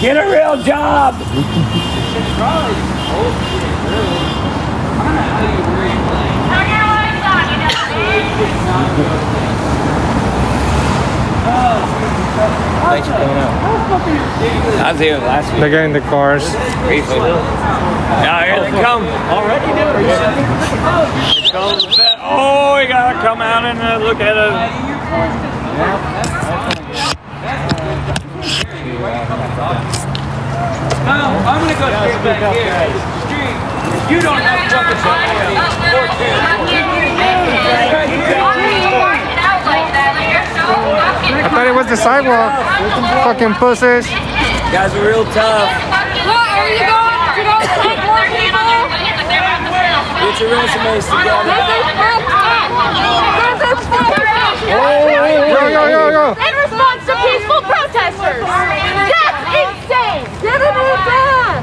Get a real job. Thanks for coming out. I was here last week. They're getting the cars. Briefly. Now here they come. Already doing Oh, we gotta come out and look at it. I'm gonna go straight back here. You don't have to jump I thought it was the sidewalk. Fucking pussies. You guys are real tough. What are you going to go take more people? Get your resumes together. Yo. In response to peaceful protesters. That's insane.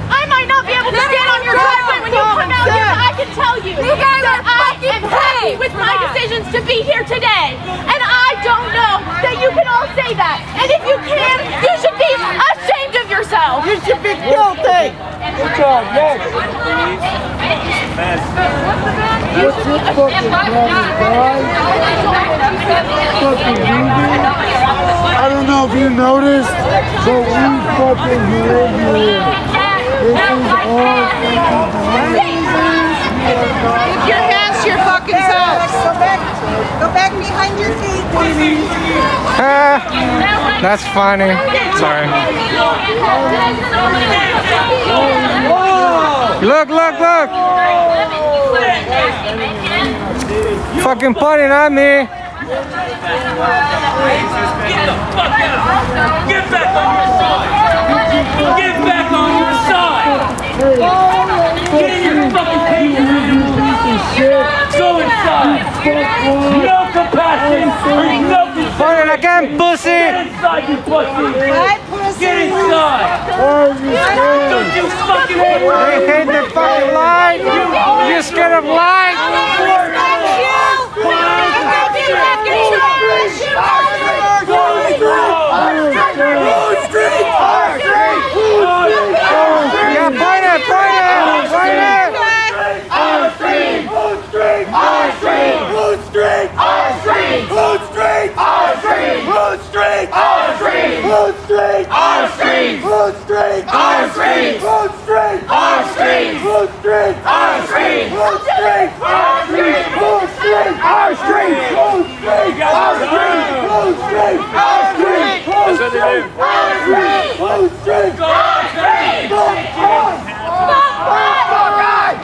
I might not be able to stand on your driveway when you come out here, but I can tell you that I am happy with my decisions to be here today. And I don't know that you can all say that. And if you can, you should be ashamed of yourself. You should be guilty. Good job, yes. What's this fucking problem, guys? Fucking movie. I don't know if you noticed, but we fucking heard you. This is all fucking Keep your hands to your fucking selves. Go back behind your feet. That's funny. Sorry. Look. Fucking pointing at me. Get back on your side. Get back on your side. Get in your fucking cage. Go inside. No compassion. There's no compassion. Pointing again, pussy. Get inside, you pussy. Get inside. Don't you fucking They hate the fucking light. You scared of light? Yeah, point it.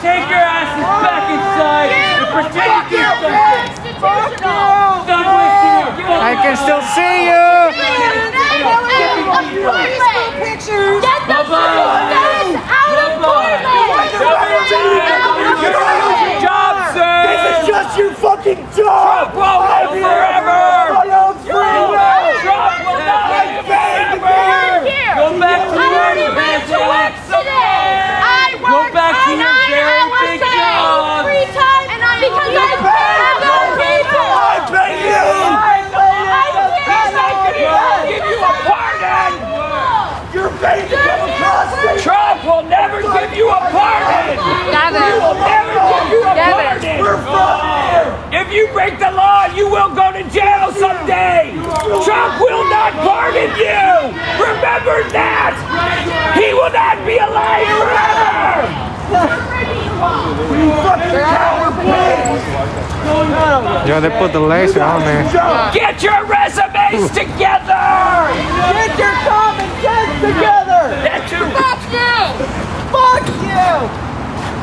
Take your asses back inside and pretend to do something. Stop wasting your I can still see you. Pictures. Get the fucking out of Portland! job, sir! This is just your fucking job! Trump won't live forever! Trump will not live forever! Go back to work, Go back to your very big job! Because I have other people! I pay you! I'll give you a pardon! You're paying to come across me! Trump will never give you a pardon! He will never give you a pardon! We're from here! If you break the law, you will go to jail someday! Trump will not pardon you! Remember that! He will not be alive forever! You fucking coward pigs! Yo, they put the laser on me. Get your resumes together! Get your common sense together. That's your Fuck you.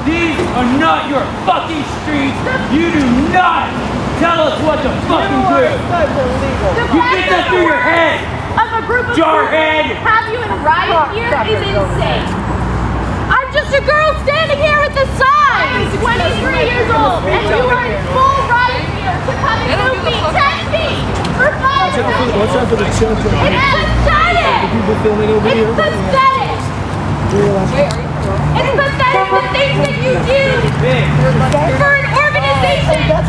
These are not your fucking streets! You do not tell us what to fucking do! You get that through your head! Of a group of Jarhead! have you in riot here is insane. I'm just a girl standing here with the sign. I'm 23 years old, and you are in full riot gear to come and move me 10 feet for 5 seconds. Watch out for the children. It's pathetic. People filming over here. It's pathetic. It's pathetic the things that you do for an organization that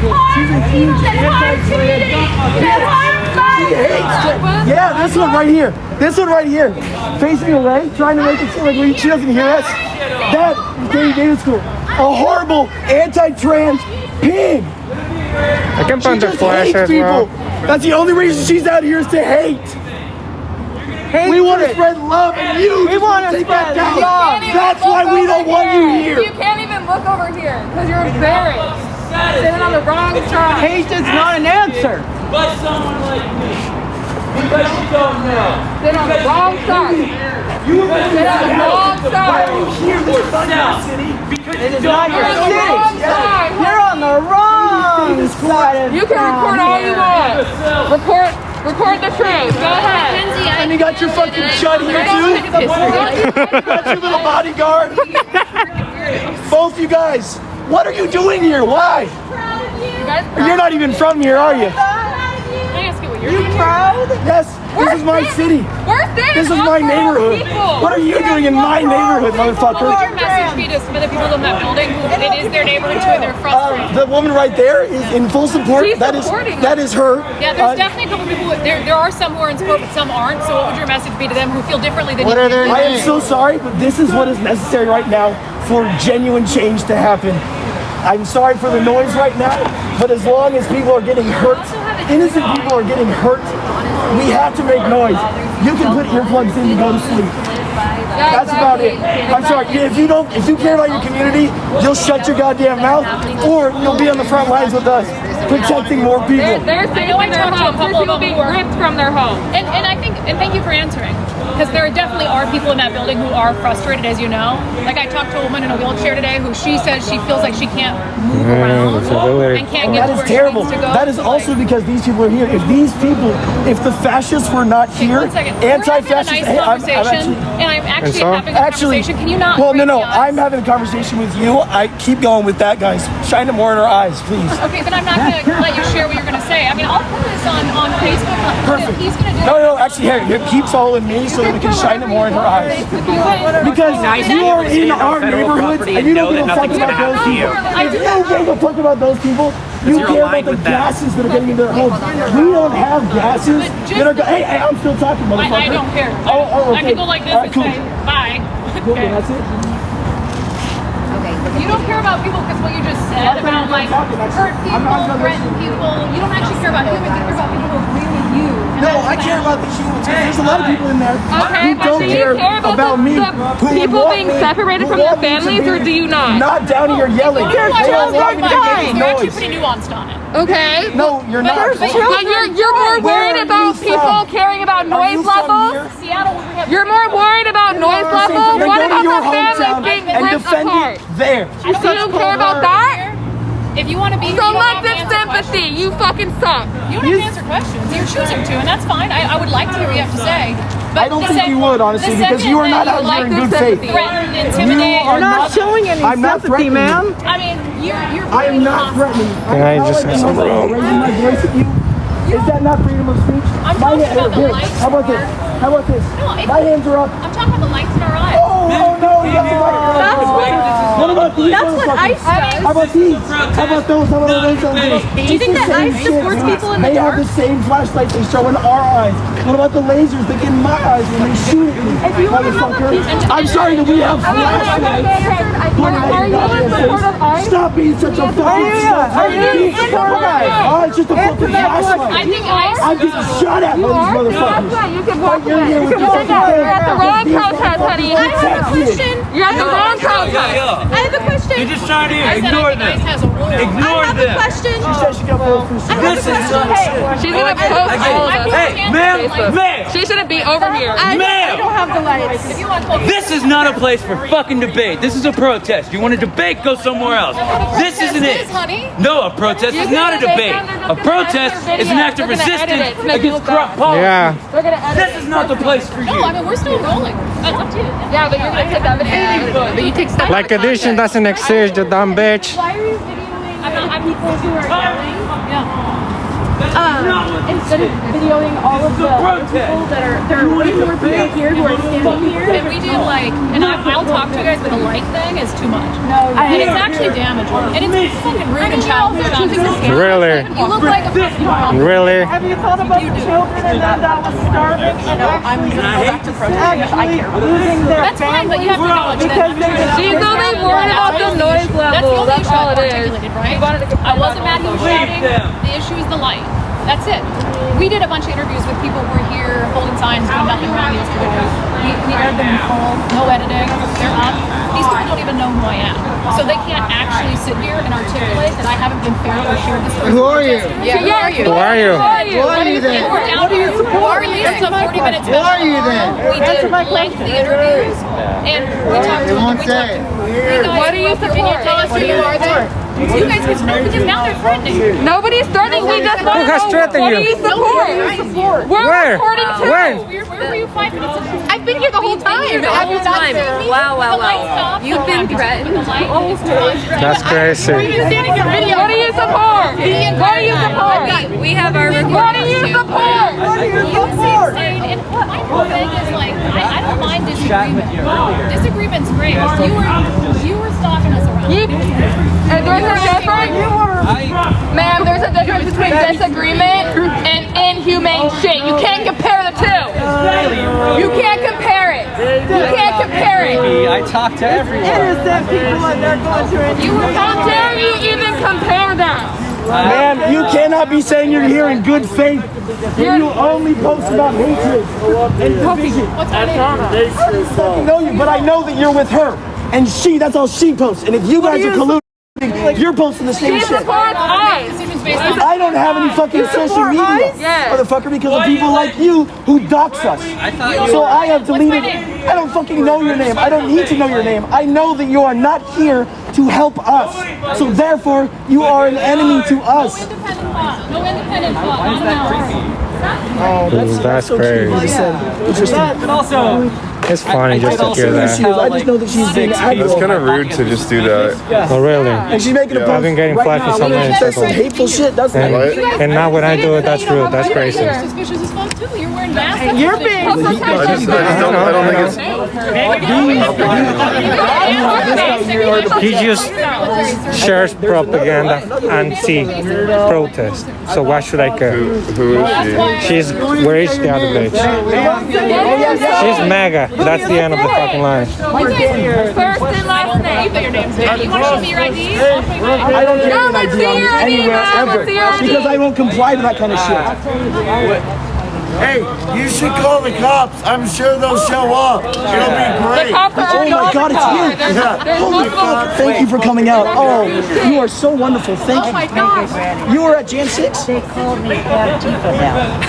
harms people, that harms communities, that harms lives. Yeah, this one right here. This one right here. Facing away, trying to make it seem like she doesn't hear us. That is Danny David School. A horrible anti-trans pig. I can She find the just flash hates as people. well. That's the only reason she's out here is to hate. We want to spread love and you want to take that down. That's why we don't want you here. You can't even look over here because you're embarrassed. Sitting on the wrong side. Hate is not an answer. But someone like me. Because you don't know. Sit on the wrong side. You were Sit on the wrong Why side. are you here? This is not your city. Because It you is don't not your know. You're on the wrong city. side. You're on the wrong side of You can record all you want. Record the truth. Go ahead. And you got your fucking chud here too? You got your little bodyguard? Both you guys. What are you doing here? Why? You're not even from here, are you? You proud? Yes, this is my city. This is my neighborhood. What are you doing in my neighborhood, motherfucker? What would your message be to some of the people in that building who it is their neighborhood too and they're frustrated? The woman right there is in full support. She's That supporting is her. Yeah, there's definitely a couple people. There are some who are in support, but some aren't. So what would your message be to them who feel differently than What you? are their I am names? so sorry, but this is what is necessary right now for genuine change to happen. I'm sorry for the noise right now, but as long as people are getting hurt, innocent people are getting hurt, we have to make noise. You can put earplugs in and go to sleep. That's about it. I'm sorry, if you care about your community, you'll shut your goddamn mouth, or you'll be on the front lines with us, protecting more people. They're safe in their homes. There's people being ripped from their homes. And thank you for answering. Because there definitely are people in that building who are frustrated, as you know. Like I talked to a woman in a wheelchair today who she says she feels like she can't move around and can't get That to is where terrible. she needs to go. That is also because these people are here. If the fascists were not here, One second. We're having a anti-fascists. nice Hey, conversation, and I'm actually having a conversation. Can you not? Well, no, break the ice? I'm having a conversation with you. I keep going with that, guys. Shine it more in our eyes, please. Okay, then I'm not going to let you share what you're going to say. I mean, I'll put this on Facebook. Perfect. He's going to do No, actually, here, keep following me so that we can shine it more in her eyes. Because you are in our neighborhoods and you don't give a fuck about those people. If you don't give a fuck about those people, you care about the gases that are getting into their homes. We don't have gases that are. Hey, I'm still talking, motherfucker. I don't care. Oh, okay. I can go like this All right, and cool. say, bye. Cool, Okay. that's it. You don't care about people because what you just said about like hurt people, threaten people. You don't actually care about humans. You care about people who agree with you. No, I care about the humans. There's a lot of people in there Okay, who but don't do you care about me. the who would people want being me- separated who from their want me to families, be or do you not? Not down here yelling. You're They don't want me to make You're actually noise. pretty nuanced on it. Okay. No, you're not. But you're more Where worried are about you people from? caring about Are noise you from levels. here? Seattle, we have. You're more worried about noise levels. Then What go to about your the families hometown being and ripped defend apart? it there. Do you care about that? If you want to be, So you don't let's have to have answer sympathy. questions. You fucking suck. You don't have to answer questions. You're choosing to, and that's fine. I would like to hear what you have to say. But I don't the think sec- you would, honestly, the because second you are that not out you here in like good this faith. sympathy. threaten, You intimidate. are not showing any I'm not sympathy, threatening. ma'am. I mean, you're. I am not threatening. Can I just say something? Raising my voice at you. Is that not freedom of speech? I'm talking about the lights. How about this? How about this? No, it's- My hands are up. I'm talking about the lights in our eyes. Oh no, you got the light. What about these? That's what ICE does. How about these? How about those? How about those? Do you think that ICE supports people in the They have dark? the same flashlights they show in our eyes. What about the lasers that get in my eyes when they shoot at me? Motherfucker. I'm sorry that we have flashlights. Are you in support of ICE? Stop being such a fucking Are you in support of ICE? Oh, it's just a fucking I flashlight. think ICE. I'm getting shot at by these motherfuckers. Yeah, you can walk You're away. here with You're your fucking at the wrong protest, honey. I have a question. You're at the wrong protest. I have a question. You're just trying to I said ignore I think ICE them. has a rule. I Ignore have a them. question. She said she got both. This is not shit. She's gonna post all of us. Hey, ma'am, She shouldn't be over here. ma'am. have the lights. If you want to This is not a place for fucking debate. This is a protest. You want to debate? Go somewhere else. This isn't it. honey. No, a protest is not a debate. A protest is an act of resistance against corrupt policy. Yeah. We're gonna edit. This is not the place for No, you. I mean, we're still rolling. That's up to you. Yeah, but you're gonna take that video. But you take stuff. Like addition doesn't exist, you dumb bitch. Why are you videoing I'm people who are yelling? Yeah. instead of videoing all of the people that are, there are way more people here who are standing here. And we did like, and I'll talk to you guys, but the light thing is too much. And it's actually damaging. And it's fucking rude and childish. Really? You look like a fucking Really? Have you thought about the children and them that was starving and actually losing their That's fine, but you have to acknowledge because that. She's only worried about the noise level. That's That's all it is. articulated, right? I wasn't mad he was shouting. The issue is the light. That's it. We did a bunch of interviews with people who were here holding signs, doing nothing wrong yesterday. We aired them in full, no editing. They're up. These people don't even know who I am. So they can't actually sit here and articulate that I haven't been fair or shared this person. Who are you? Yeah, who are you? Who are you? Who are you then? What do you support? It's a 40 minutes. Who are you then? We did lengthy interviews and we talked to them. What do you support? Tell us who you are then. You guys can know because now they're threatening. Nobody's threatening. We just want to has know threatened what you? do you support? We're Where? reporting too. When? Where were you 5 minutes ago? I've been here the whole time. The whole time. Wow. You've been threatened. That's crazy. What do you support? What do you support? We have our recordings. What do you support? And my whole thing is like, I don't mind disagreement. Disagreement's great. You were stalking us around. And there's a difference, ma'am, there's a difference between disagreement and inhumane shit. You can't compare the two. You can't compare it. You can't compare it. I talk to everyone. innocent people and they're going through it. How dare you even compare them? Man, you cannot be saying you're here in good faith when you only post about hatred and division. What's her name? I know you, but I know that you're with her. And that's all she posts. And if you guys are colluding, you're posting the same She shit. supports us. Decisions based on I don't have any fucking social media, motherfucker, because of people like you who dox us. So I have deleted. I don't fucking know your name. I don't need to know your name. I know that you are not here to help us. So therefore, you are an enemy to us. no independent thought. Not an hour. Oh, That's so cute. crazy. Interesting. But also, It's funny just to hear that. I just know that she's being It's aggressive. kind of rude to just do that. Oh, really? And she's making a post I've been getting right flack from now so where many she says some people. hateful shit, doesn't And, it? and now when I do it, that's rude. That's crazy. You're suspicious as fuck too. You're wearing masks. You're being I don't think it's. He just shares propaganda anti-protest. So why should I care? Who is Where is the other bitch? She's mega. That's the end of the fucking line. First and last name. Your name's there. You want to show me your ID? I don't carry an ID on me anywhere ever because I won't comply to that kind of shit. Hey, you should call the cops. I'm sure they'll show up. It'll be great. Oh my God, it's you! Yeah. Holy fuck! Thank you for coming out. Oh, you are so wonderful. Thank you. Oh my gosh. You were at Jan 6? They called me Antifa now.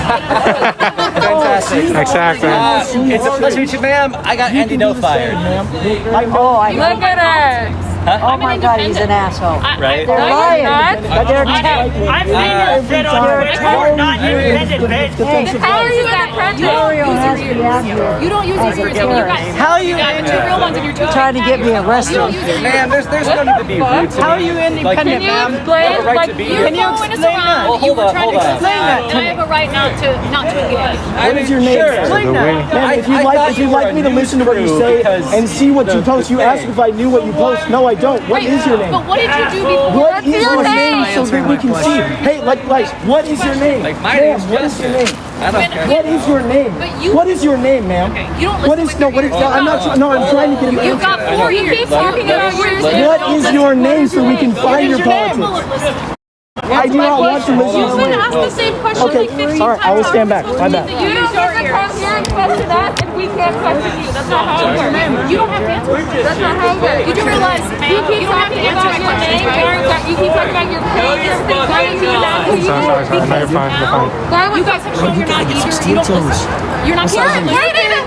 fantastic. Exactly. It's a pleasure to meet you, ma'am. I got Andy No fired. Look at her. Oh my God, he's an asshole. Right? They're lying. They're I've seen her sit on your record, not independent, bitch. How are you that pregnant? You don't use these words. You got How are you two real ones in your two. trying to get me arrested? Ma'am, there's no need to be rude to How are me. you independent, ma'am? have a right to be here. Can you explain that? Well, hold on. I have a right not to engage. What is your name? Sure. Explain that. Man, if you'd like me to listen to what you say and see what you post, you asked if I knew what you post. No, I don't. What is your name? But what did you do before? What is your name so that we can see? Hey, like, what is your name? my Ma'am, name's what is your name? I don't care. What is your name? What is your name, ma'am? You don't listen What is, no, what is, no, I'm not, no, I'm trying to get an You've answer. got 4 years. Keep talking about yours. What is your name so we can find your politics? I do not want to listen You've to been you. asked the same question Okay, like 15 times. all right, I will stand back. My bad. You don't get to come here and question us if we can't question you. That's not how it works. You don't have to answer. That's not how it works. You do realize, You keep talking about your name, you keep talking about your page, why do you not who you Sorry. No, you're fine. You're fine. you guys have shown you're not eager. You don't listen. You're not Wait a minute,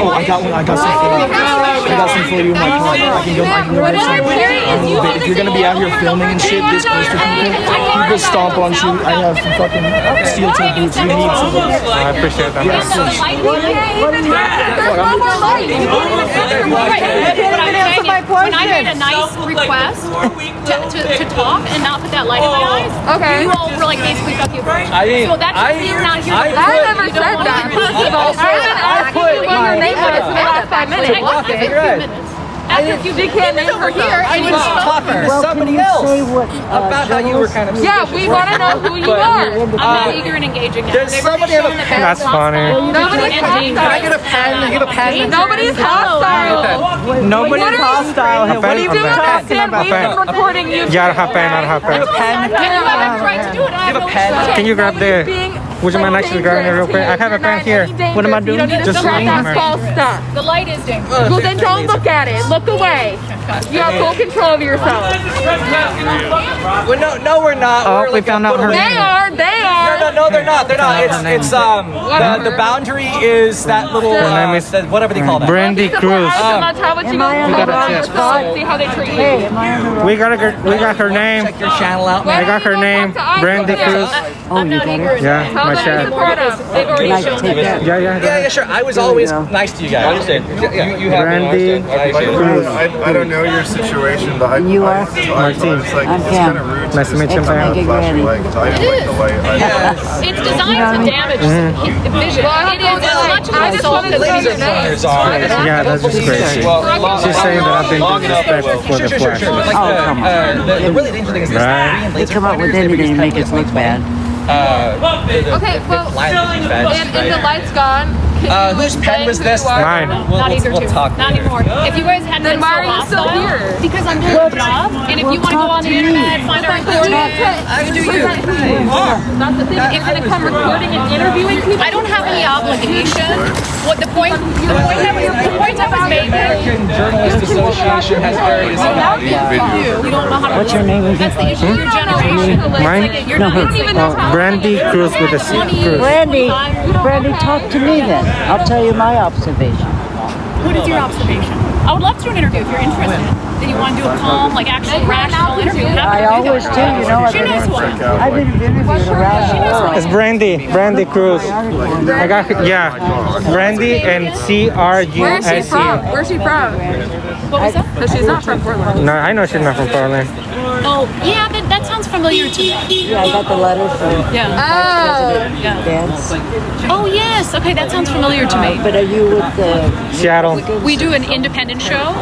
Oh, I got one. I got some for you. I got some for you in my car. I can go get some. But if you're gonna be out here filming and shit, this poster people, you just stomp on you. I have some fucking steel toe boots. You need some. I appreciate that. Yes, But I'm saying is, when I made a nice request to talk and not put that light in my eyes, you all were like basically fuck you. So that's just you're not here. I never said that. First of all, I've been asking you what your name was for the last 5 minutes. After a few big can't name her here, I was talking to somebody else about how you were kind of. Yeah, we want to know who you are. I'm not eager and engaging now. Does somebody have a pen? That's funny. Nobody's Can I get a pen? You have a pen? Nobody's hostile. Nobody's hostile. A What are you pen, doing, a pen. Austin? We've been recording you. Yeah, I have pen. I have pen. Pen? Can you have the right to do it? I have no issue. Can you grab the? Would you mind actually grabbing it real quick? I have a pen here. What am I doing? Just lean that on it. false stuff. The light is dangerous. Well, then don't look at it. Look away. You have full control of yourself. Well, no, we're not. Oh, We're we like found out her They name. are. They are. No, they're not. They're not. It's the boundary is that little Her name is whatever they call that. Brandy Cruz. That's how much you go see how they treat you. We got her name. Check your channel out. I got her name. Brandy Cruz. I'm not eager. Yeah, my chat. They've already shown me. Yeah, sure. I was always nice to you guys. I understand. You have Brandy Cruz. I don't know your situation, but You are? Martin. I'm Pam. Nice to meet you, Make it Pam. granny. It's designed to damage vision. It is as much of an assault as Ladies are pointers are. Yeah, that's just crazy. She's saying that I've been disrespectful for the flash. The really dangerous thing is this. Right. They come up with anything to make us look bad. Okay, well, and the light's gone. Whose pen was this? Mine. not eager We'll to. talk Not later. anymore. If you guys hadn't Then been why so are you still hostile, here? because I'm doing a job, and if you want to go on the internet, find our recording, you do you. That's the thing. If they come recording and interviewing people, I don't have any obligation. What the point I was making. American Journalist Association has various. You don't know how to. What's your name again? That's the issue of your generation. Mine? Like, you're not, you don't even know how. Brandy Cruz with a C. Cruz. Brandy, talk to me then. I'll tell you my observation. What is your observation? I would love to do an interview if you're interested. Then you want to do a calm, like actual rational interview. I always do, you know. She knows who I am. I've been interviewed around the world. It's Brandy Cruz. I got Brandy and CRUSE. where's she from? Where's she from? What was that? So she's not from Portland. No, I know she's not from Portland. Oh, yeah, that sounds familiar to me. Yeah, I got the letter from Yeah. Oh. Dance. Oh, yes. Okay, that sounds familiar to me. But are you with the... Seattle. We do an independent show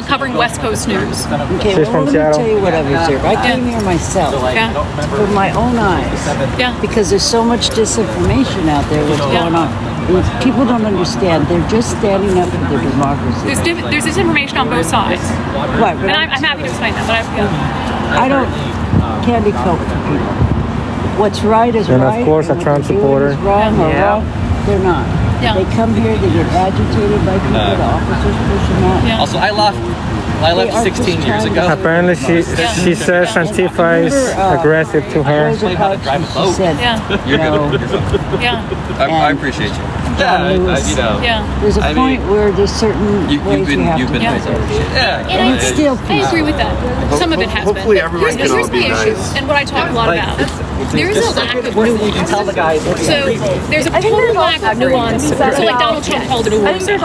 covering West Coast news. Okay, She's well, from let me Seattle. tell you what I observed. I came here myself Yeah. with my own eyes Yeah. because there's so much disinformation out there what's going on. People don't understand. They're just standing up for their democracy. There's this information on both sides. Right, And I'm happy to explain that, but I don't candy coat for people. What's right is And of right. course, and a what Trump they're doing supporter. is wrong or wrong. They're not. Yeah. They come here, they get agitated by people, the officers push them out. Yeah. Also, I left 16 years ago. Apparently, she says Antifa is aggressive to her. Rosa Parks, she said, Yeah. you know, Yeah. I appreciate you. Yeah. there's a point where there's certain ways you have to do Yeah. it. Yeah. And it's still I agree with that. Some of it has Hopefully been. everyone Here's can all the be issue, nice. and what I talk a lot about. There is a lack of You can nuance. tell the guy. So there's a total lack of nuance. So like Donald Trump called it a war zone.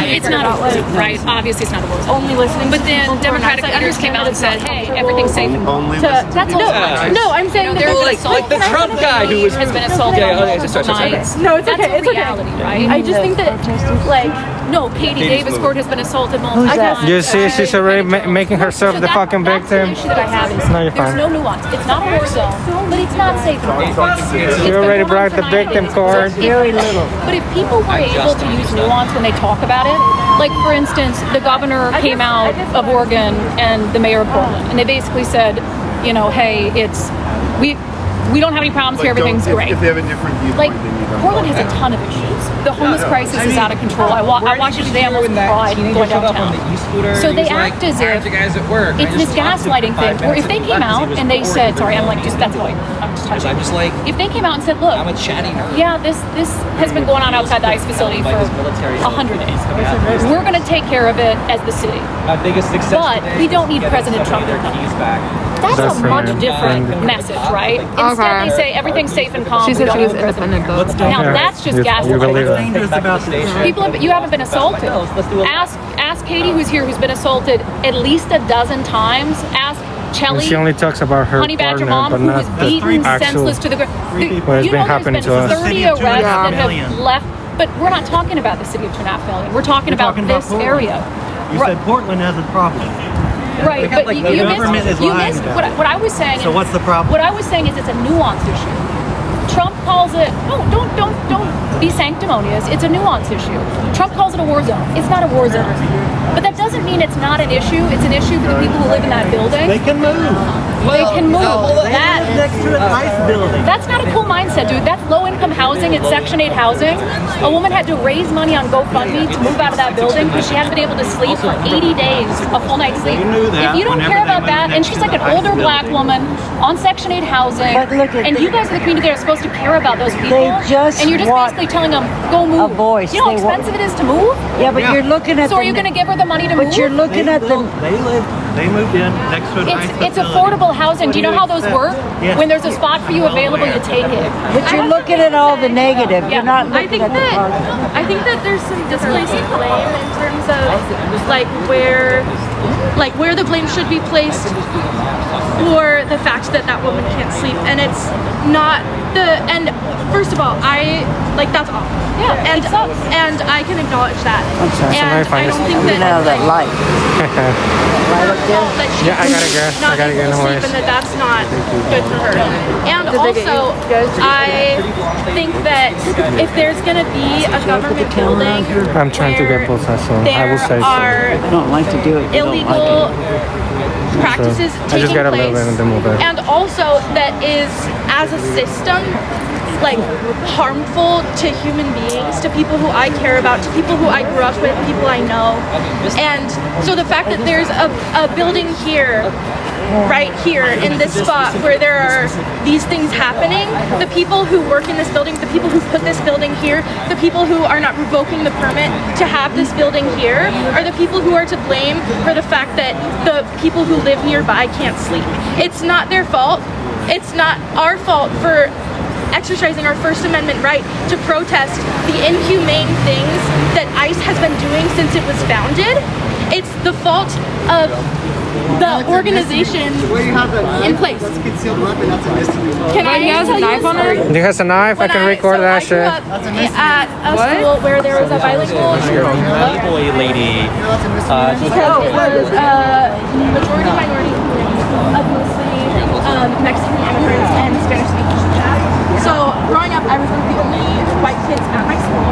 It's not a war zone, right? Obviously it's not a war zone. Only listening. But then Democratic leaders came out and said, hey, everything's safe. Only That's no. I'm saying that There's there's Like the Trump guy who was. has been assaulted Yeah, on okay, multiple sorry. nights. No, it's That's okay. a It's okay. reality, right? I just think that like No, Katie Davis Court has been assaulted multiple Who's that? times. You see, she's already making herself the fucking victim. That's the issue that I have is No, you're there's fine. no nuance. It's not a war zone, but it's not safe. You already brought the victim card. very little. But if people were able to use nuance when they talk about it, like for instance, the governor came out of Oregon and the mayor of Portland, and they basically said, you know, hey, we we don't have any problems here, everything's great. If they have a different viewpoint Like, than you, don't Portland has a ton of issues. The homeless crisis is out of control. I watched it today, I almost cried going downtown. So they act as if it's this gaslighting thing, where if they came out and they said, sorry, I'm like, just, that's how I'm just touching. I'm just like, If they came out and said, look, I'm a chatty nerd. yeah, this has been going on outside the ICE facility for 100 days. We're going to take care of it as the city. My biggest success But today we don't was need getting President some Trump to of their come. keys back. That's a much different message, right? Instead, they say everything's safe and calm. She we said don't she was need President. independent though. Now that's just You believe gaslighting. that? People, you haven't been assaulted. Ask Katie, who's here, who's been assaulted at least a dozen times. Ask And Chelly, she only talks about her Honey Badger partner, mom, but who not was beaten the actual. senseless to the ground. What has You been know, happening there's to been us. 30 arrests that have left, but we're not talking about the city of 2.5 million. We're talking about this area. You said Portland has a problem. Right, but like you the government is lying missed about what I was saying. So what's the problem? What I was saying is it's a nuanced issue. Trump calls it, no, don't be sanctimonious. It's a nuanced issue. Trump calls it a war zone. It's not a war zone. But that doesn't mean it's not an issue. It's an issue for the people who live in that building. They can move. They can move. That next to an ICE building. That's not a cool mindset, dude. That's low-income housing. It's Section 8 housing. A woman had to raise money on GoFundMe to move out of that building because she hadn't been able to sleep for 80 days, a full night's sleep. If you don't care about that, and she's like an older black woman on Section 8 housing, But look at and you guys are the community that are supposed to care about those people, and you're just basically telling them, go move. a voice. You know how They want- expensive it is to move? Yeah, but you're looking at So are you going to give her the money to move? But you're looking at them. They moved in next to an ICE It's affordable housing. Do you know how those work? Yes. When there's a spot for you available, you take it. But you're looking at all the negative. You're not I looking think at the that positive. I think that there's some displaced blame in terms of like where the blame should be placed for the fact that that woman can't sleep, and it's not the and first of all, that's awful. Yeah, and I can acknowledge that. I'm sorry. And I don't think Get out of that light. right up there. That she Yeah, I gotta go. not I gotta able go. to No sleep, worries. and that's not good for her. And also, I think that if there's gonna be a government building, I'm trying to get where possessed, so I there will say so. are I don't like to do it. You don't like illegal it. practices I just taking got a little place, bit and then move it. and also that is as a system like harmful to human beings, to people who I care about, to people who I grew up with, people I know. And so the fact that there's a building here, right here in this spot where there are these things happening, the people who work in this building, the people who put this building here, the people who are not revoking the permit to have this building here are the people who are to blame for the fact that the people who live nearby can't sleep. It's not their fault. It's not our fault for exercising our First Amendment right to protest the inhumane things that ICE has been doing since it was founded. It's the fault of the organization in place. Can I He has a knife on her? He has a knife. I can record that I grew shit. up at a school where there was a bilingual boy lady. because it was majority minority of mostly Mexican immigrants and Spanish speakers. So growing up, I was one of the only white kids at my school,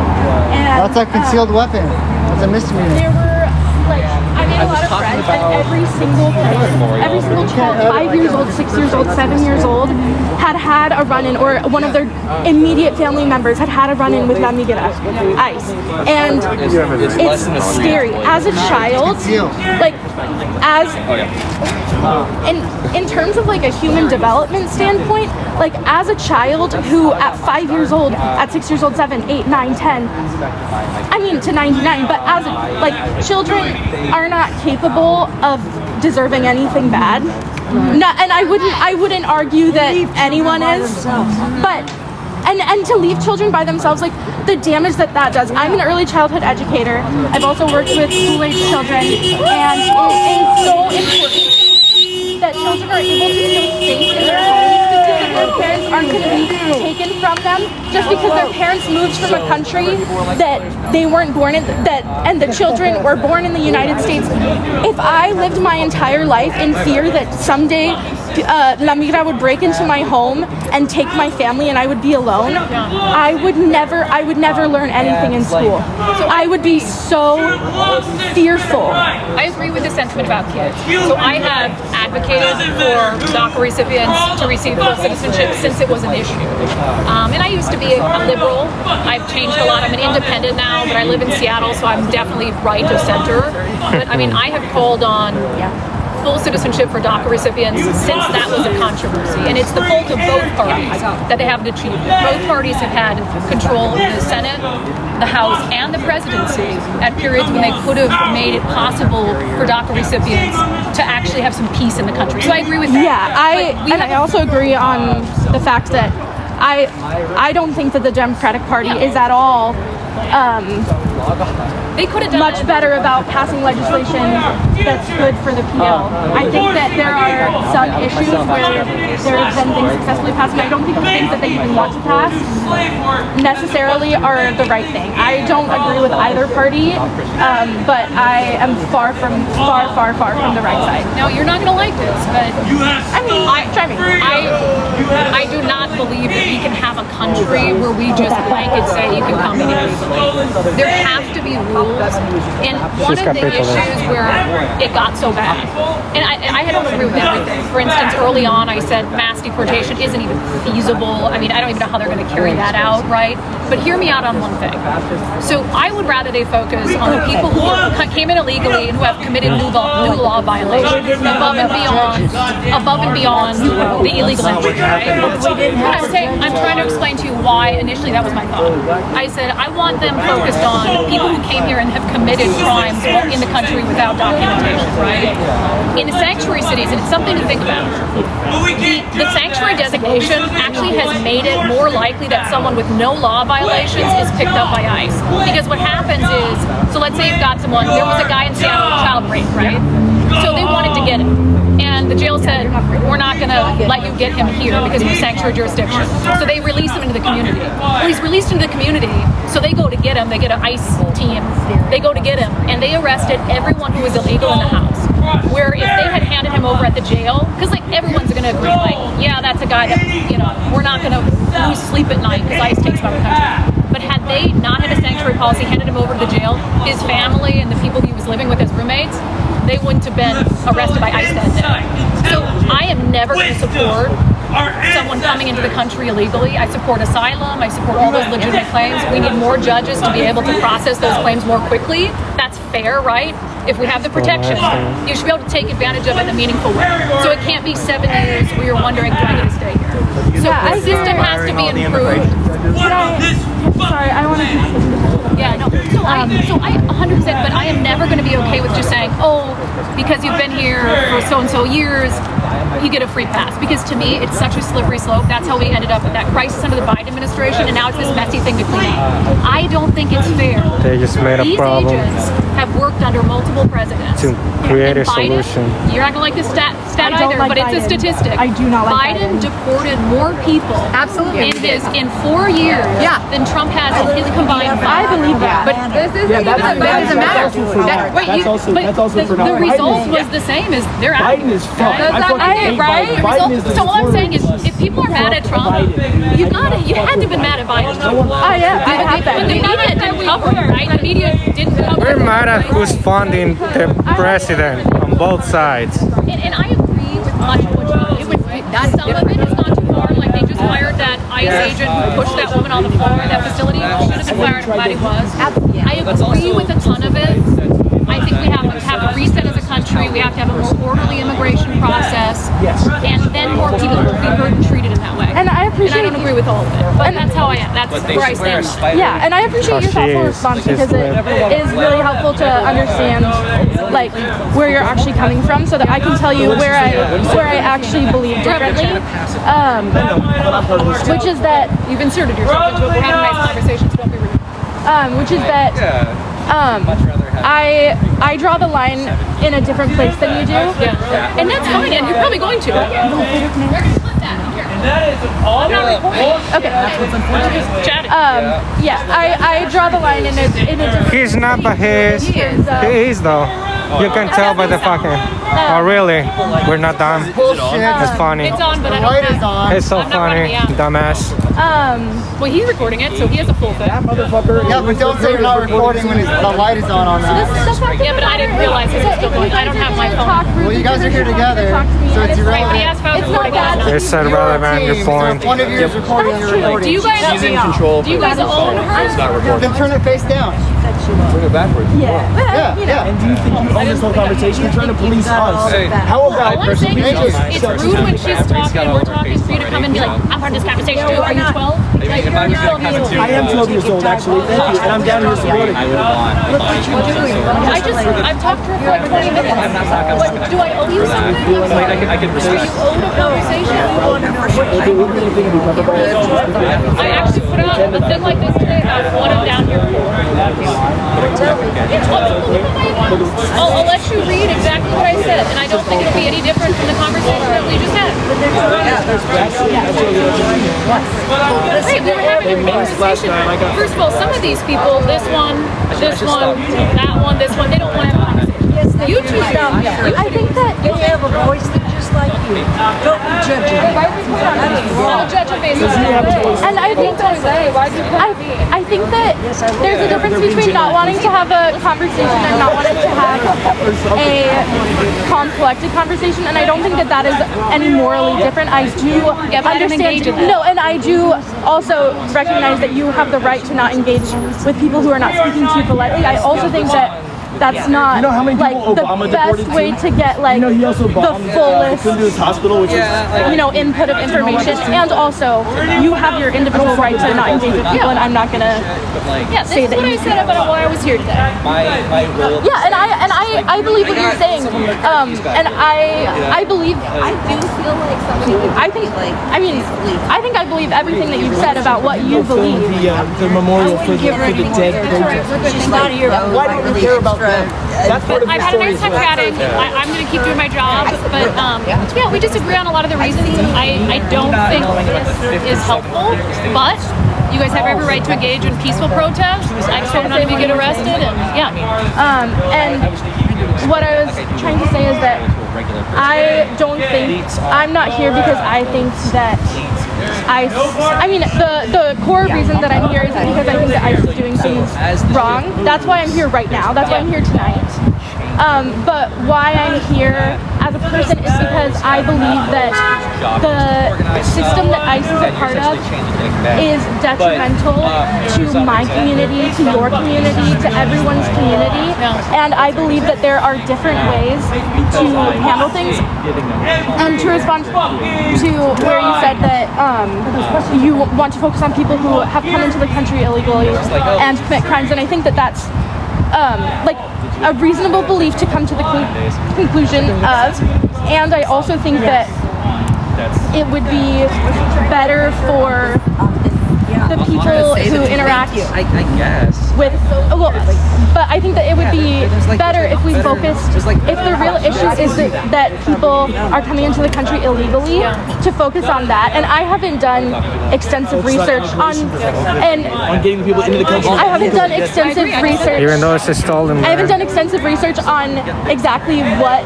and That's a concealed weapon. That's a misdemeanor. there were I made a lot of friends, and every single child, 5 years old, 6 years old, 7 years old, had a run-in, or one of their immediate family members had a run-in with La Migra, ICE, and it's scary. As a child, in terms of a human development standpoint, as a child who at 5 years old, at 6 years old, 7, 8, 9, 10, I mean to 99, but as children are not capable of deserving anything bad. And I wouldn't argue that anyone is, but and to leave children by themselves, the damage that does. I'm an early childhood educator. I've also worked with school-age children, and it's so important that children are able to feel safe in their homes, because their parents aren't going to be taken from them just because their parents moved from a country that they weren't born in, and the children were born in the United States. If I lived my entire life in fear that someday La Migra would break into my home and take my family and I would be alone, I would never learn anything in school. So I would be so fearful. I agree with the sentiment about kids. So I have advocated for DACA recipients to receive full citizenship since it was an issue. And I used to be a liberal. I've changed a lot. I'm an independent now, but I live in Seattle, so I'm definitely right of center. But I mean, I have called on full citizenship for DACA recipients since that was a controversy. And it's the fault of both parties that they haven't achieved it. Both parties have had control of the Senate, the House, and the presidency at periods when they could have made it possible for DACA recipients to actually have some peace in the country. So I agree with that. Yeah, I also agree on the fact that I don't think that the Democratic Party is at all they could have done much better about passing legislation that's good for the PL. I think that there are some issues where there have been things successfully passed, and I don't think the things that they even want to pass necessarily are the right thing. I don't agree with either party, but I am far from the right side. Now, you're not going to like this, but try me. I do not believe that we can have a country where we just blanket say you can come in illegally. There have to be rules. And one of the issues where it got so bad, and I don't agree with everything. For instance, early on I said mass deportation isn't even feasible. I mean, I don't even know how they're going to carry that out, right? But hear me out on one thing. So I would rather they focus on the people who came in illegally and who have committed new law violations above and beyond the illegal entry, right? I'm trying to explain to you why initially that was my thought. I said I want them focused on people who came here and have committed crimes in the country without documentation, right? In the sanctuary cities, and it's something to think about, the sanctuary designation actually has made it more likely that someone with no law violations is picked up by ICE. Because what happens is, so let's say you've got someone, there was a guy in Seattle with child rape, right? So they wanted to get him. And the jail said, we're not going to let you get him here because of the sanctuary jurisdiction. So they release him into the community. Well, he's released into the community, so they go to get him. They get an ICE team. They go to get him, and they arrested everyone who was illegal in the house. Where if they had handed him over at the jail, because like everyone's going to agree, like, yeah, that's a guy that, we're not going to lose sleep at night because ICE takes him out of the country. But had they not had a sanctuary policy, handed him over to the jail, his family and the people he was living with as roommates, they wouldn't have been arrested by ICE that day. So I am never going to support someone coming into the country illegally. I support asylum. I support all those legitimate claims. We need more judges to be able to process those claims more quickly. That's fair, right? If we have the protection, you should be able to take advantage of it in a meaningful way. So it can't be 7 years where you're wondering, do I get to stay here? So the system has to be improved. Sorry, I want to. Yeah, no. So I 100%, but I am never going to be okay with just saying, oh, because you've been here for so-and-so years, you get a free pass. Because to me, it's such a slippery slope. That's how we ended up with that crisis under the Biden administration, and now it's this messy thing to clean up. I don't think it's fair. They just made a problem. These agents have worked under multiple presidents. To create a Biden, solution. You're not going to like this stat either, but it's a statistic. I do not like Biden deported more people in 4 years than Trump has in his combined 5. I believe that. But this doesn't matter. The result was the same as they're out. Biden is fucked. So all I'm saying is, if people are mad at Trump, you had to have been mad at Biden. I have But the media didn't cover it, right? The media didn't cover it. We're mad at who's funding the president on both sides. And I agree with much of what you said. Some of it has gone too far. Like they just fired that ICE agent who pushed that woman on the floor at that facility. Should have been fired. I'm glad he was. I agree with a ton of it. I think we have to have a reset as a country. We have to have a more orderly immigration process. And then more people will be heard and treated in that way. And I appreciate. And I don't agree with all of it, but that's how I am. That's where I stand on it. Yeah, and I appreciate your thoughtful response because it is really helpful to understand like where you're actually coming from, so that I can tell you where I actually believe differently. Which is that you've inserted yourself into it. We're having nice conversations. Don't be rude. Which is that I draw the line in a different place than you do. Yeah. And that's fine, and you're probably going to. Okay. I draw the line in a different. He's not, but he is though. You can tell by the fucking. Oh really? We're not done. It's funny. It's on, but I don't have. It's so I'm not running funny, the app. dumbass. Well, he's recording it, so he has a full thing. That motherfucker. Yeah, but don't say you're not recording when the light is on that. Yeah, but I didn't realize it was still going. I don't have my phone. Well, you guys are here together, so it's Right, but he irrelevant. asked if I was recording it. It's irrelevant. Your point. One of you is recording, you're recording. Do you guys? She's in control. Do you guys own her? Then turn it face down. Bring it backwards. Yeah. And do you think you own this whole conversation? You're trying to police us. Hey. How about All I'm saying is it's rude when she's talking, we're talking, for you to come and be like, I'm part of this conversation too. Are you 12? Like, If I was you're gonna come 12 to years old. I am 12 years old, actually. Thank you. And I'm down here supporting. I would have won. I've talked to her for like 20 minutes. What, do I owe you something? I could Are respect. you owed a conversation? I actually put out a thing like this today about what I'm down here for. I'll let you read exactly what I said, and I don't think it'll be any different from the conversation that we just had. Hey, we were having a conversation. First of all, some of these people, this one, that one, this one, they don't want to have a conversation. You two don't. I think that you have a voice that's just like you. Don't be judging. I'll judge a face. And I think that I think that there's a difference between not wanting to have a conversation and not wanting to have a calm, collected conversation. And I don't think that that is any morally different. I do understand. No, and I do also recognize that you have the right to not engage with people who are not speaking to you politely. I also think that that's not You know how many like people the Obama best deported way to get like You know, he also the bombed fullest Kunduz hospital, which is input of information, and also you have your individual right to not engage with people, and I'm not gonna Yeah, this say is that what I you said about why I was here today. My role. Yeah, and I believe what you're saying. And I believe I do feel like somebody would I think like I think I believe everything that you've said about what you believe. the memorial for the dead. She's not here. Why don't you care about them? That's part of I've the had a story. nice time chatting. I'm going to keep doing my job, but yeah, we disagree on a lot of the reasons. I don't think this is helpful, but you guys have every right to engage in peaceful protests. I just hope none of you get arrested, and yeah. And what I was trying to say is that I don't think I'm not here because I think that I mean the core reason that I'm here isn't because I think that ICE is doing things wrong. That's why I'm here right now. That's why I'm here tonight. But why I'm here as a person is because I believe that the system that ICE is a part of is detrimental to my community, to your community, to everyone's community. And I believe that there are different ways to handle things. And to respond to where you said that you want to focus on people who have come into the country illegally and commit crimes, and I think that that's like a reasonable belief to come to the conclusion of, and I also think that it would be better for the people who interact I guess. with, well, but I think that it would be better if we focused, if the real issue is that people are coming into the country illegally, to focus on that. And I haven't done extensive research on getting the people into the country. I haven't done extensive research. Even though it's a stolen I haven't land. done extensive research on exactly what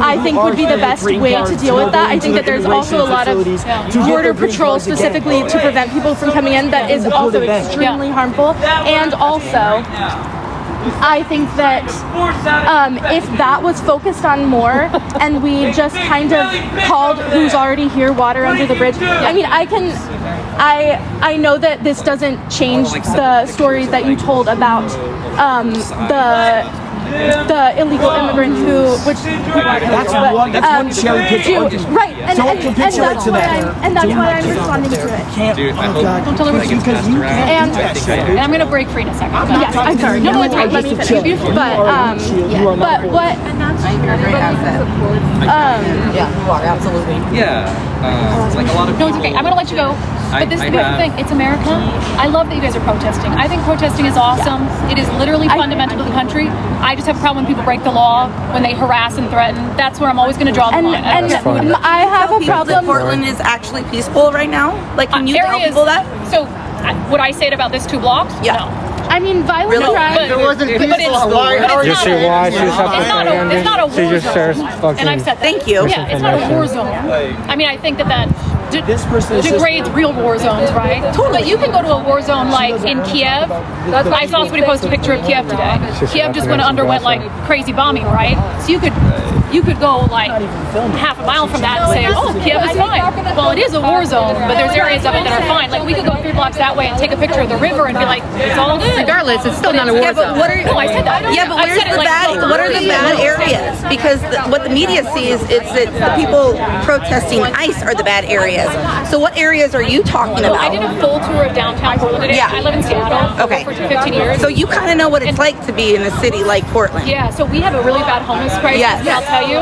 I think would be the best way to deal with that. I think that there's also a lot of border patrol specifically to prevent people from coming in that is also extremely harmful. And also, I think that if that was focused on more and we just kind of called who's already here water under the bridge. I mean, I know that this doesn't change the story that you told about the illegal immigrant That's one cherry picture. Right, and that's why I'm responding to it. Dude, I hope Don't tell her what you And I'm gonna break free in a second. yes, I'm sorry. No, it's right. Let me finish. But what? Yeah, you are, absolutely. Yeah. Like a lot of No, it's okay. I'm gonna let you go. But this is the beautiful thing. It's America. I love that you guys are protesting. I think protesting is awesome. It is literally fundamental to the country. I just have a problem when people break the law, when they harass and threaten. That's where I'm always going to draw the line. And I have a problem. Portland is actually peaceful right now. Like, can you tell people that? So, would I say it about this 2 blocks? Yeah. No. I mean, violent crime. If it wasn't But peaceful, it's- why but are it's You you see why she's It's not a she war just shares zone. fucking And I've said that. Thank you. Yeah, it's not a war zone. I mean, I think that This person is degrades real war zones, right? But you can go to a war zone like in Kiev. I saw somebody post a picture of Kiev today. Kiev just underwent like crazy bombing, right? So you could go like half a mile from that and say, oh, Kiev is fine. Well, it is a war zone, but there's areas of it that are fine. Like we could go 3 blocks that way and take a picture of the river and be like, it's all good. Regardless, it's still not a war Yeah, but zone. what are No, I said that. Yeah, but I where's said it the like bad? What are the bad areas? Because what the media sees is that the people protesting ICE are the bad areas. So what areas are you talking So about? I did a full tour of downtown Portland today. Yeah. I live in Seattle Okay. for 15 years. So you kind of know what it's like to be in a city like Portland. Yeah, so we have a really bad homeless crisis. Yes. And I'll tell you,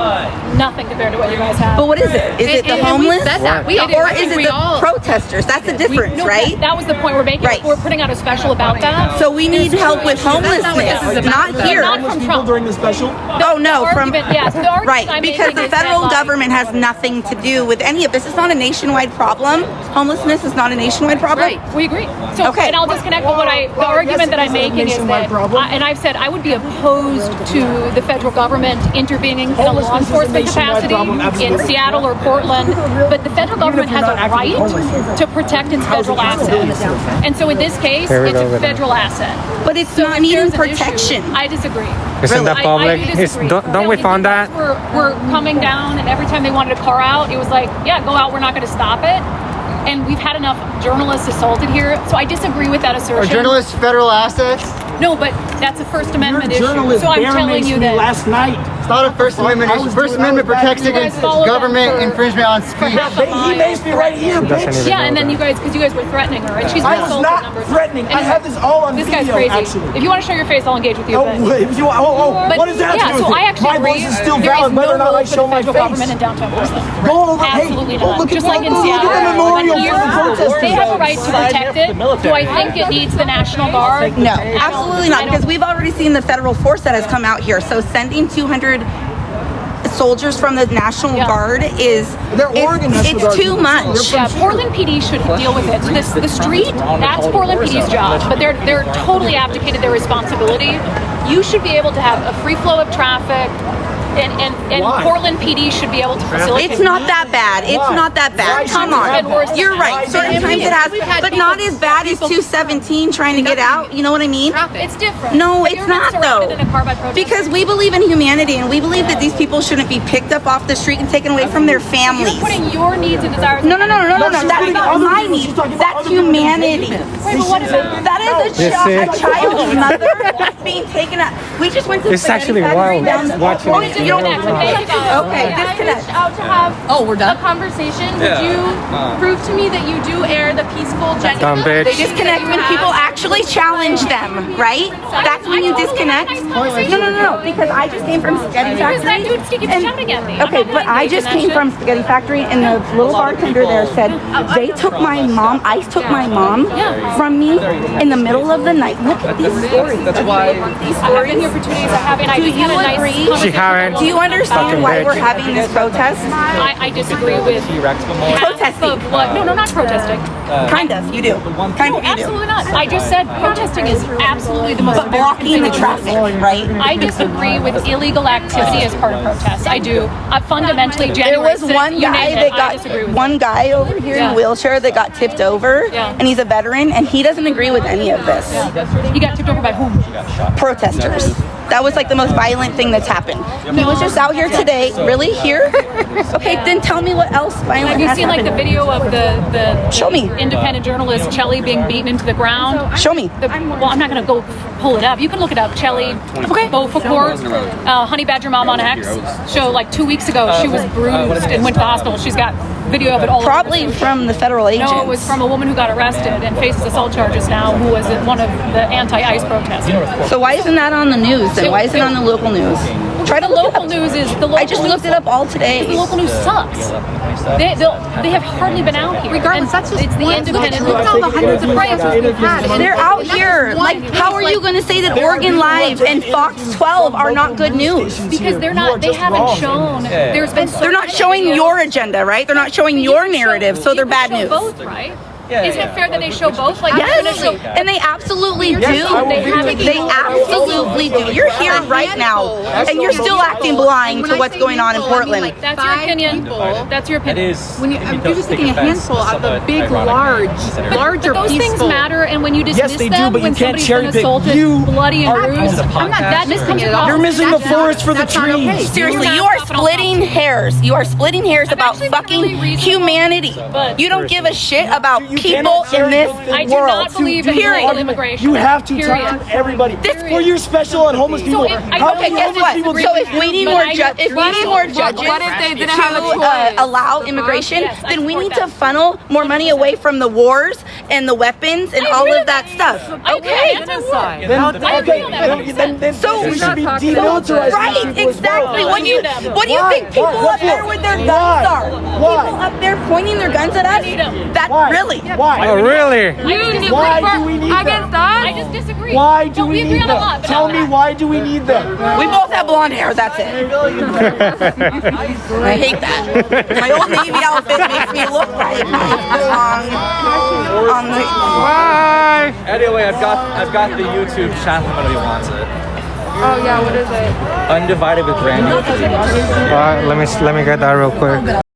nothing compared to what you guys have. But what is it? Is it the and we homeless? said that. We- or I think is it we the all- protesters? That's the difference, No, right? That was the point we're making. Right. We're putting out a special about that. So we need help with homelessness, not here. Not from Trump. during the special. Oh no, from argument, yes, the argument right, I'm because making the is that, federal like- government has nothing to do with any of this. It's not a nationwide problem. Homelessness is not a nationwide problem. Right, we agree. So, Okay. and I'll disconnect. But the argument that I'm making is that, and I've said I would be opposed to the federal government intervening in a law enforcement capacity in Seattle or Portland. But the federal government has a right to protect its federal assets, and so in this case, Here we it's go a with federal asset. But it's So not if needing there's an issue, protection. I disagree. Isn't that I public? do disagree. Don't we found that? We're coming down, and every time they wanted a car out, it was like, yeah, go out. We're not going to stop it. And we've had enough journalists assaulted here, so I disagree with that Are assertion. journalists federal assets? No, but that's a First Amendment issue. Journalist So I'm Darren telling Mace you me that. last night. It's not a First Amendment issue. First Amendment protects against followed them government for- infringement on speech. He maced me right here, Doesn't bitch. even Yeah, know and then that. you guys, because you guys were threatening her, and she's I been was assaulted not numbers. threatening. I And have this all on This video, guy's crazy. actually. If you want to show your face, I'll engage with you. Oh, but- if you, But what does that yeah, do with so it? I actually My agree. voice is still there valid is whether or no not I role for show the my federal face. government in downtown Portland. Go over, Absolutely hey, not. look Just at like in look Seattle. at the memorial But for the protesters. they have a right to protect it. Do I think it needs the National Guard? No, absolutely not, because we've already seen the federal force that has come out here. So sending 200 soldiers from the National Guard is it's too much. Yeah, Portland PD should deal with it. So the street, that's Portland PD's job, but they're totally abdicated their responsibility. You should be able to have a free flow of traffic, and Portland PD should be able to facilitate. It's not that bad. It's not that bad. Come on. You're right. Certain times it has, but not as bad as 217 trying to get out. You know what I mean? It's different. No, But it's you're not though. surrounded in a car by protesters. Because we believe in humanity and we believe that these people shouldn't be picked up off the street and taken away from their families. You're putting your needs and desires. No. That's not my needs. That's humanity. That is You see? a child's mother being taken out. We just went to It's spaghetti actually factory wild down the- watching Oh, it. you don't Okay, disconnect. I reached out to have a conversation. Would you prove to me that you do air the peaceful, Dumb genuine? bitch. They disconnect when people actually challenge them, right? That's when you disconnect. No. Because I just came from Spaghetti Because that Factory. dude keeps shouting at me. I'm Okay, not gonna but I engage just in that came shit. from Spaghetti Factory, and the little bartender there said they took my mom. ICE took my mom from me in the middle of the night. Look at these stories. That's why I've been here for 2 days. I haven't. I Do just had you a nice agree? conversation. She haven't. Do you understand Fucking why bitch. we're having this protest? I disagree with Protesting. of what? No, not protesting. Kind of. You do. Kind No, of. You do. absolutely not. I just said protesting is absolutely the most But blocking the traffic, right? I disagree with illegal activity as part of protests. I do. Fundamentally, There January was one 6th, you guy name that it, I got disagree with one guy over here in a wheelchair that got tipped over, and he's a veteran, and he doesn't agree with any of this. He got tipped over by whom? Protesters. That was like the most violent thing that's happened. He was just out here today. Really? Here? Okay, then tell me what else violent Have you has seen like happened. the video of the Show me. independent journalist Chelly being beaten into the ground? Show me. Well, I'm not going to go pull it up. You can look it up. Chelly Beaufort, Honey Badger Mom on X. Show like 2 weeks ago she was bruised and went to the hospital. She's got video of it all. Probably from the federal agents. No, it was from a woman who got arrested and faces assault charges now, who was at one of the anti-ICE protests. So why isn't that on the news? Then why isn't it on the local news? Try to The look it local up. news is the local. I just looked it up all today. The local news sucks. They have hardly been out here. Regardless, that's just it's the one. independent. Look at all the hundreds of protesters we've had. They're out here. Like, how are you going to say that Oregon Live and Fox 12 are not good news? Because they're not. They haven't shown. There's been. They're not showing your agenda, right? They're not showing your narrative, so they're bad news. Both, right? Isn't it fair that they show both? Like, Yes, and they absolutely do. They absolutely do. You're here right now, and you're still acting blind to what's going on in Portland. That's your opinion. That's your opinion. When you're just taking a handful of the big, larger Those things people. matter, and when you dismiss Yes, they do, them, but you when can't somebody's cherry been pick. assaulted, You bloody and are- bruised, I'm not that dismissing it at all. You're missing the forest for the That's not okay. trees. Seriously, you are splitting hairs. You are splitting hairs about fucking humanity. You don't give a shit about people in this I do world. not believe in Period. illegal immigration. You have to Period. talk to everybody. For your special on homeless people. if- I- How Okay, many guess homeless what? people So do if you we need know? more judges, What if they didn't have a to choice? allow immigration, Yes, I then we support need that. to funnel more money away from the wars and the weapons and I all agree of with that stuff. I Okay. agree, anti-war. Then, I agree on that. then So we should be not talking about demilitarized. Right, exactly. What do you Why? think people What up there for? with their guns Why? are? Why? People up there pointing their guns at us? That Why? really? Why? Oh, really? Why do we need Against them? us? I just disagree. Why do No, we agree need on a them? lot, but Tell not me, that. why do we need them? We both have blonde hair, that's it. I hate that. My old Navy outfit makes me look like on the... Bye. Anyway, I've got the YouTube channel if anybody wants it. Oh yeah, what is it? Undivided with Brand New. Let me get that real quick.